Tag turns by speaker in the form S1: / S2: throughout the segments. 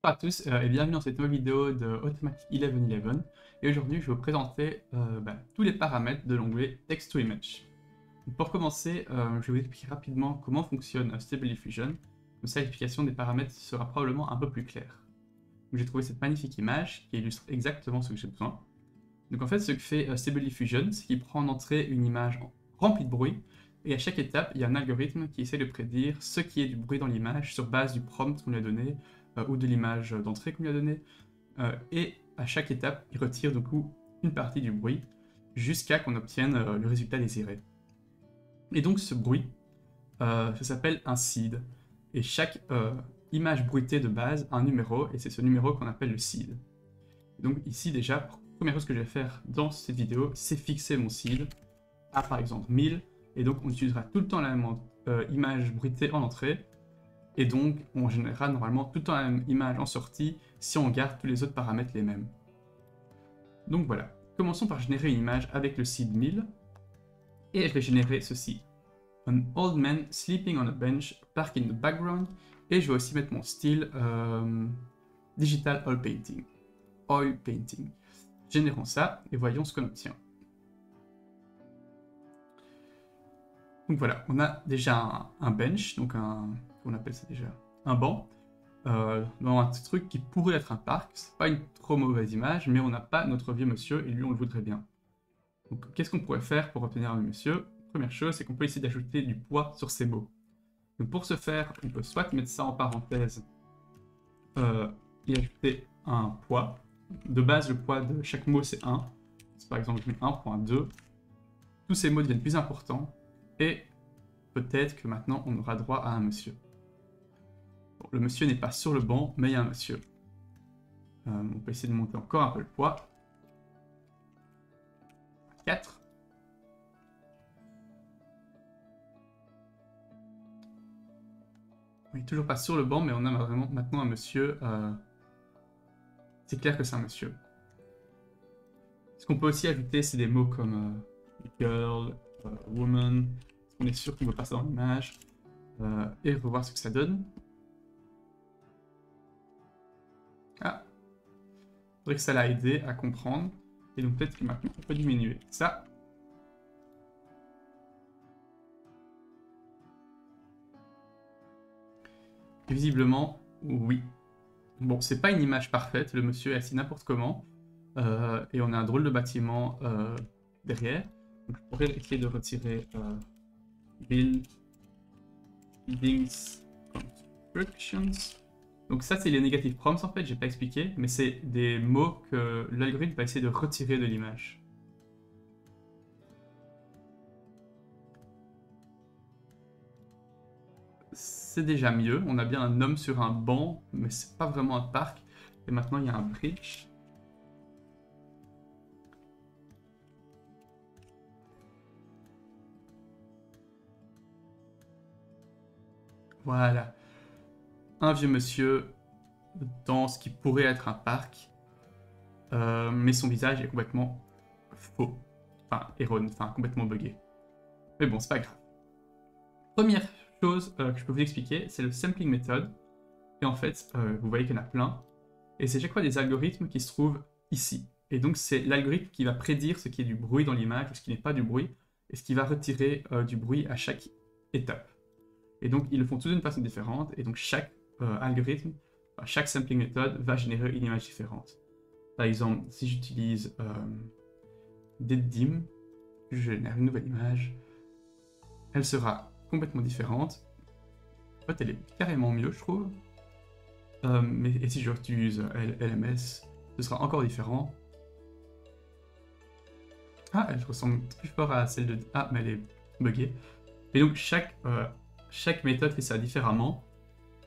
S1: Bonjour à tous et bienvenue dans cette nouvelle vidéo de Automatic 1111 et aujourd'hui je vais vous présenter tous les paramètres de l'onglet Text to Image. Donc, pour commencer, je vais vous expliquer rapidement comment fonctionne Stable Diffusion, comme ça l'explication des paramètres sera probablement un peu plus claire. J'ai trouvé cette magnifique image qui illustre exactement ce que j'ai besoin. Donc en fait ce que fait Stable Diffusion, c'est qu'il prend en entrée une image remplie de bruit et à chaque étape il y a un algorithme qui essaie de prédire ce qui est du bruit dans l'image sur base du prompt qu'on lui a donné ou de l'image d'entrée qu'on lui a donnée. Et à chaque étape, il retire du coup une partie du bruit jusqu'à qu'on obtienne le résultat désiré. Et donc ce bruit, ça s'appelle un seed. Et chaque image bruitée de base a un numéro, et c'est ce numéro qu'on appelle le seed. Donc ici déjà, la première chose que je vais faire dans cette vidéo, c'est fixer mon seed à par exemple 1000, et donc on utilisera tout le temps la même image bruitée en entrée, et donc on générera normalement tout le temps la même image en sortie si on garde tous les autres paramètres les mêmes. Donc voilà, commençons par générer une image avec le seed 1000, et je vais générer ceci. An old man sleeping on a bench, park in the background, et je vais aussi mettre mon style Digital Oil Painting. Oil Painting. Générons ça et voyons ce qu'on obtient. Donc voilà, on a déjà un bench, donc on appelle ça déjà un banc, dans un truc qui pourrait être un parc. C'est pas une trop mauvaise image, mais on n'a pas notre vieux monsieur et lui on le voudrait bien. Donc qu'est-ce qu'on pourrait faire pour obtenir un vieux monsieur? Première chose, c'est qu'on peut essayer d'ajouter du poids sur ces mots. Donc pour ce faire, on peut soit mettre ça en parenthèse et ajouter un poids. De base, le poids de chaque mot c'est 1. Par exemple, je mets 1.2. Tous ces mots deviennent plus importants et peut-être que maintenant on aura droit à un monsieur. Bon, le monsieur n'est pas sur le banc, mais il y a un monsieur. On peut essayer de monter encore un peu le poids. 4. On n'est toujours pas sur le banc, mais on a vraiment maintenant un monsieur. C'est clair que c'est un monsieur. Ce qu'on peut aussi ajouter, c'est des mots comme girl, woman. On est sûr qu'on veut passer dans l'image. Et revoir ce que ça donne. Ah, c'est vrai que ça l'a aidé à comprendre. Et donc peut-être que maintenant on peut diminuer ça. Et visiblement, oui. Bon, c'est pas une image parfaite, le monsieur est assis n'importe comment. Et on a un drôle de bâtiment derrière. Donc je pourrais essayer de retirer Buildings Constructions. Donc ça c'est les negative prompts en fait, j'ai pas expliqué, mais c'est des mots que l'algorithme va essayer de retirer de l'image. C'est déjà mieux, on a bien un homme sur un banc, mais c'est pas vraiment un parc. Et maintenant il y a un bridge. Voilà. Un vieux monsieur dans ce qui pourrait être un parc, mais son visage est complètement faux. Enfin, erroné, enfin complètement buggé. Mais bon, c'est pas grave. Première chose que je peux vous expliquer, c'est le sampling method. Et en fait, vous voyez qu'il y en a plein. Et c'est chaque fois des algorithmes qui se trouvent ici. Et donc c'est l'algorithme qui va prédire ce qui est du bruit dans l'image ou ce qui n'est pas du bruit, et ce qui va retirer du bruit à chaque étape. Et donc ils le font tous d'une façon différente, et donc chaque algorithme, chaque sampling method va générer une image différente. Par exemple, si j'utilise DeadDim, je génère une nouvelle image, elle sera complètement différente. En fait, elle est carrément mieux, je trouve. Et si j'utilise LMS, ce sera encore différent. Ah, elle ressemble plus fort à celle de... Ah, mais elle est buggée. Et donc, chaque méthode fait ça différemment.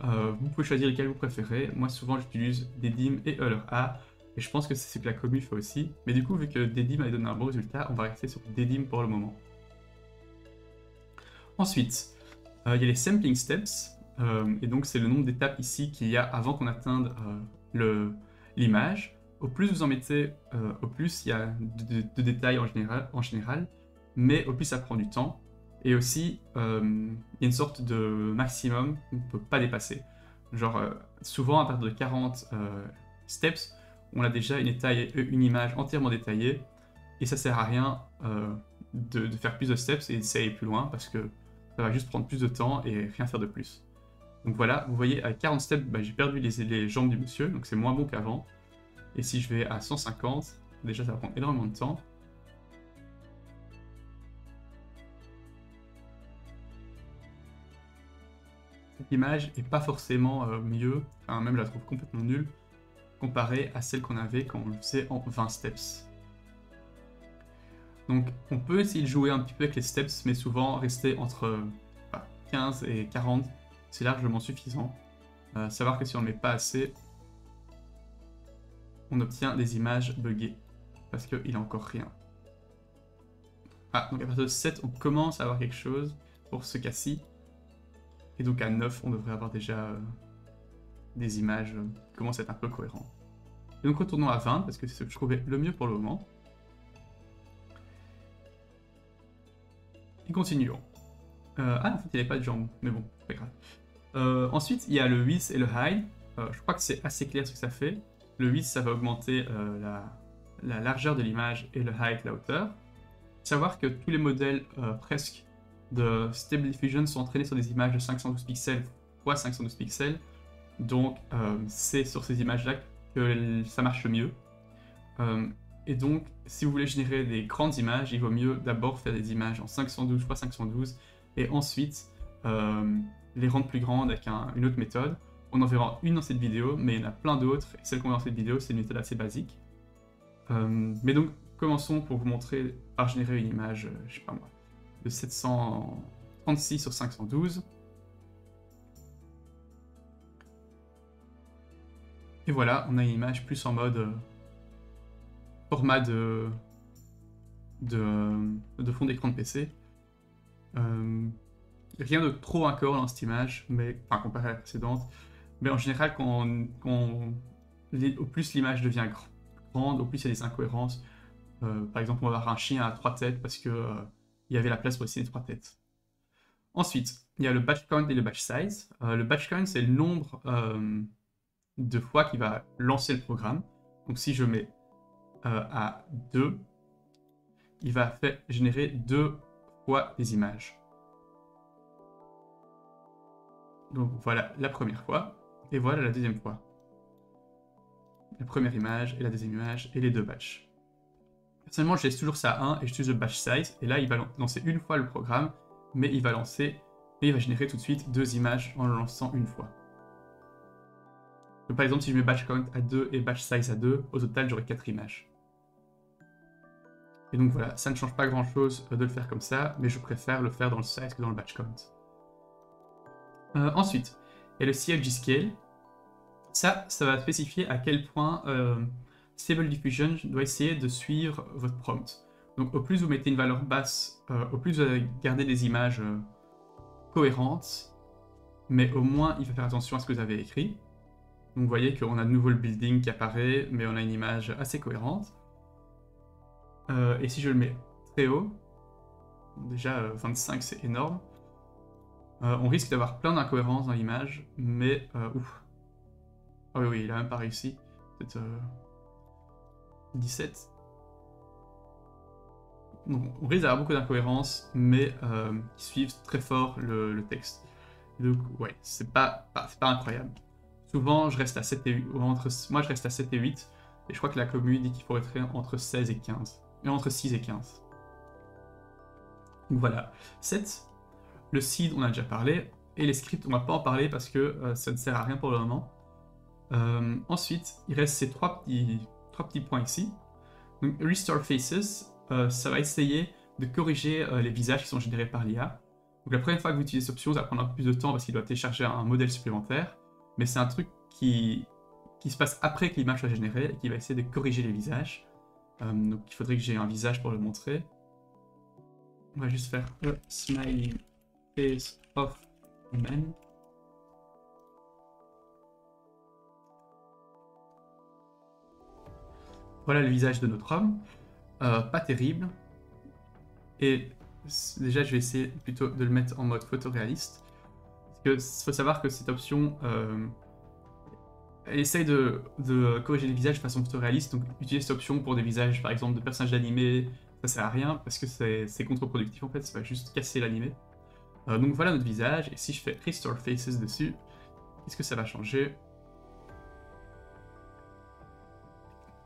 S1: Vous pouvez choisir lequel vous préférez. Moi, souvent, j'utilise DeadDim et EulerA. Et je pense que c'est ce que la commu fait aussi. Mais du coup, vu que DeadDim a donné un bon résultat, on va rester sur DeadDim pour le moment. Ensuite, il y a les sampling steps. Et donc, c'est le nombre d'étapes ici qu'il y a avant qu'on atteigne l'image. Au plus vous en mettez, au plus il y a de détails en général, mais au plus ça prend du temps. Et aussi, il y a une sorte de maximum qu'on ne peut pas dépasser. Genre, souvent, à partir de 40 steps, on a déjà une image entièrement détaillée, et ça sert à rien de faire plus de steps et d'essayer plus loin, parce que ça va juste prendre plus de temps et rien faire de plus. Donc voilà, vous voyez, à 40 steps, bah, j'ai perdu les jambes du monsieur, donc c'est moins bon qu'avant. Et si je vais à 150, déjà ça va prendre énormément de temps. Cette image est pas forcément mieux, enfin même je la trouve complètement nulle, comparée à celle qu'on avait quand on le faisait en 20 steps. Donc on peut essayer de jouer un petit peu avec les steps, mais souvent rester entre 15 et 40, c'est largement suffisant. Savoir que si on ne met pas assez, on obtient des images buggées, parce qu'il n'a encore rien. Ah, donc à partir de 7, on commence à avoir quelque chose pour ce cas-ci. Et donc à 9, on devrait avoir déjà des images qui commencent à être un peu cohérentes. Et donc retournons à 20, parce que c'est ce que je trouvais le mieux pour le moment. Et continuons. En fait, il n'y avait pas de jambes, mais bon, c'est pas grave. Ensuite, il y a le width et le high. Je crois que c'est assez clair ce que ça fait. Le width, ça va augmenter la largeur de l'image et le height, la hauteur. Savoir que tous les modèles presque de Stable Diffusion sont entraînés sur des images de 512 pixels x 512 pixels. Donc, c'est sur ces images-là que ça marche le mieux. Et donc, si vous voulez générer des grandes images, il vaut mieux d'abord faire des images en 512 x 512 et ensuite les rendre plus grandes avec une autre méthode. On en verra une dans cette vidéo, mais il y en a plein d'autres. Et celle qu'on va dans cette vidéo, c'est une méthode assez basique. Mais donc, commençons pour vous montrer par générer une image, je sais pas moi, de 736 sur 512. Et voilà, on a une image plus en mode format de fond d'écran de PC. Rien de trop incohérent dans cette image, mais enfin comparé à la précédente. Mais en général, au plus l'image devient grande, au plus il y a des incohérences. Par exemple, on va avoir un chien à 3 têtes parce que il y avait la place pour dessiner 3 têtes. Ensuite, il y a le batch count et le batch size. Le batch count, c'est le nombre de fois qu'il va lancer le programme. Donc si je mets à 2, il va générer 2 fois des images. Donc voilà la première fois, et voilà la deuxième fois. La première image et la deuxième image et les deux batchs. Personnellement, je laisse toujours ça à 1 et j'utilise le batch size, et là il va lancer une fois le programme, mais il va générer tout de suite 2 images en le lançant une fois. Donc, par exemple, si je mets batch count à 2 et batch size à 2, au total j'aurai 4 images. Et donc voilà, ça ne change pas grand chose de le faire comme ça, mais je préfère le faire dans le size que dans le batch count. Ensuite, il y a le CFG Scale. Ça va spécifier à quel point Stable Diffusion doit essayer de suivre votre prompt. Donc au plus vous mettez une valeur basse, au plus vous allez garder des images cohérentes, mais au moins il faut faire attention à ce que vous avez écrit. Donc vous voyez qu'on a de nouveau le building qui apparaît, mais on a une image assez cohérente. Et si je le mets très haut, déjà 25 c'est énorme, on risque d'avoir plein d'incohérences dans l'image, mais ouf. Ah oui, il a même pas réussi. Peut-être 17. Donc on risque d'avoir beaucoup d'incohérences, mais qui suivent très fort le texte. Donc ouais, c'est pas incroyable. Souvent je reste à 7 et 8, moi je reste à 7 et 8, et je crois que la commu dit qu'il faut être entre 16 et 15. Et entre 6 et 15. Donc voilà. 7. Le seed, on a déjà parlé. Et les scripts, on va pas en parler parce que ça ne sert à rien pour le moment. Ensuite, il reste ces trois petits points ici. Donc, Restore Faces, ça va essayer de corriger les visages qui sont générés par l'IA. Donc la première fois que vous utilisez cette option, ça va prendre un peu plus de temps parce qu'il doit télécharger un modèle supplémentaire. Mais c'est un truc qui se passe après que l'image soit générée et qui va essayer de corriger les visages. Donc il faudrait que j'ai un visage pour le montrer. On va juste faire Smiling Face of Man. Voilà le visage de notre homme. Pas terrible. Et déjà, je vais essayer plutôt de le mettre en mode photoréaliste. Parce qu'il faut savoir que cette option essaye de corriger les visages de façon photoréaliste, donc utilise cette option pour des visages par exemple de personnages animés, ça sert à rien parce que c'est contre-productif en fait, ça va juste casser l'animé. Donc voilà notre visage, et si je fais Restore Faces dessus, qu'est-ce que ça va changer?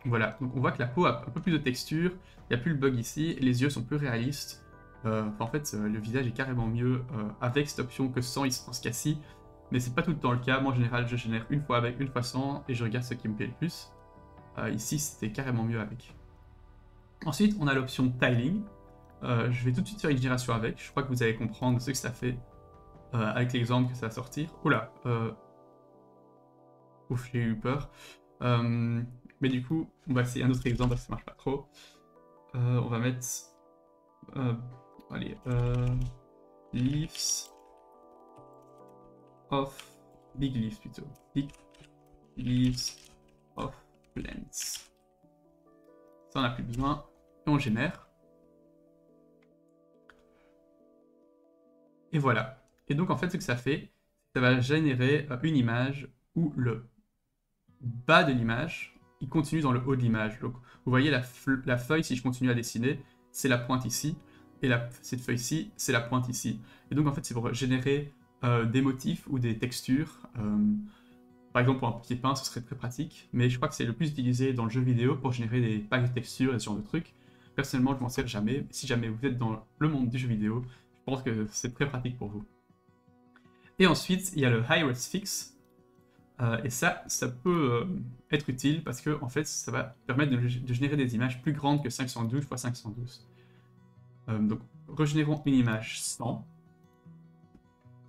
S1: Voilà, donc on voit que la peau a un peu plus de texture, il n'y a plus le bug ici, et les yeux sont plus réalistes. En fait, le visage est carrément mieux avec cette option que sans ce cas-ci, mais c'est pas tout le temps le cas. Moi en général, je génère une fois avec, une fois sans, et je regarde ce qui me plaît le plus. Ici, c'était carrément mieux avec. Ensuite, on a l'option Tiling. Je vais tout de suite faire une génération avec, je crois que vous allez comprendre ce que ça fait avec l'exemple que ça va sortir. Oula, ouf, j'ai eu peur. Mais du coup, on va essayer un autre exemple parce que ça marche pas trop. On va mettre... allez, Leaves of... Big Leaves plutôt. Big Leaves of Plants. Ça, on n'a plus besoin. Et on génère. Et voilà. Et donc, en fait, ce que ça fait, ça va générer une image où le bas de l'image, il continue dans le haut de l'image. Donc, vous voyez la feuille, si je continue à dessiner, c'est la pointe ici. Et cette feuille-ci, c'est la pointe ici. Et donc, en fait, c'est pour générer des motifs ou des textures. Par exemple, pour un papier peint, ce serait très pratique. Mais je crois que c'est le plus utilisé dans le jeu vidéo pour générer des packs de textures et ce genre de trucs. Personnellement, je m'en sers jamais. Si jamais vous êtes dans le monde du jeu vidéo, je pense que c'est très pratique pour vous. Et ensuite, il y a le High-Res Fix. Et ça peut être utile parce que en fait, ça va permettre de générer des images plus grandes que 512 x 512. Donc, régénérons une image 100.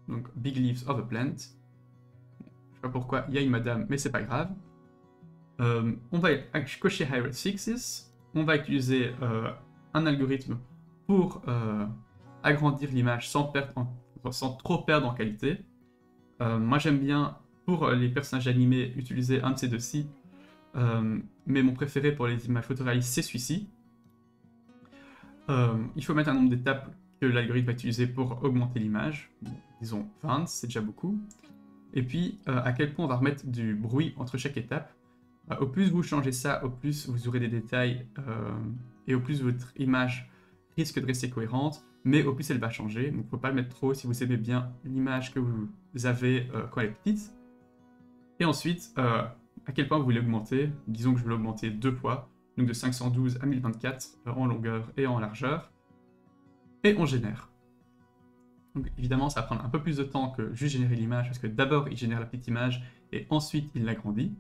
S1: Donc, Big Leaves of a Plant. Je sais pas pourquoi il y a une madame, mais c'est pas grave. On va cocher High-Res Fixes. On va utiliser un algorithme pour agrandir l'image sans trop perdre en qualité. Moi, j'aime bien, pour les personnages animés, utiliser un de ces deux-ci. Mais mon préféré pour les images photoréalistes, c'est celui-ci. Il faut mettre un nombre d'étapes que l'algorithme va utiliser pour augmenter l'image. Disons 20, c'est déjà beaucoup. Et puis, à quel point on va remettre du bruit entre chaque étape. Au plus vous changez ça, au plus vous aurez des détails, et au plus votre image risque de rester cohérente, mais au plus elle va changer. Donc il ne faut pas le mettre trop si vous aimez bien l'image que vous avez quand elle est petite. Et ensuite, à quel point vous voulez augmenter. Disons que je veux l'augmenter 2 fois, donc de 512 à 1024 en longueur et en largeur. Et on génère. Donc évidemment, ça va prendre un peu plus de temps que juste générer l'image, parce que d'abord il génère la petite image, et ensuite il l'agrandit.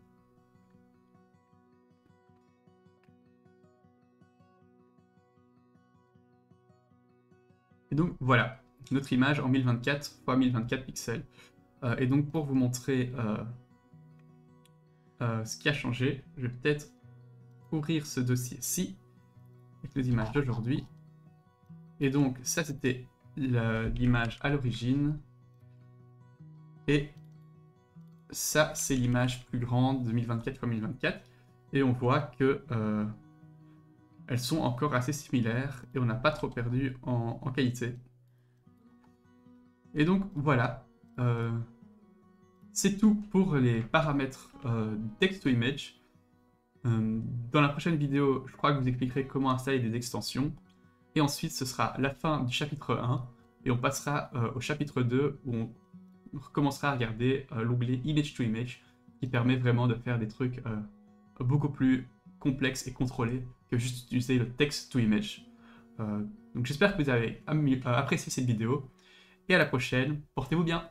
S1: Et donc voilà, notre image en 1024 x 1024 pixels. Et donc pour vous montrer ce qui a changé, je vais peut-être ouvrir ce dossier-ci, avec les images d'aujourd'hui. Et donc ça c'était l'image à l'origine. Et ça c'est l'image plus grande de 1024 x 1024. Et on voit que elles sont encore assez similaires et on n'a pas trop perdu en qualité. Et donc voilà, c'est tout pour les paramètres text-to-image. Dans la prochaine vidéo, je crois que vous expliquerez comment installer des extensions. Et ensuite, ce sera la fin du chapitre 1. Et on passera au chapitre 2 où on recommencera à regarder l'onglet Image to Image qui permet vraiment de faire des trucs beaucoup plus complexes et contrôlés que juste utiliser le text to image. Donc j'espère que vous avez apprécié cette vidéo et à la prochaine, portez-vous bien.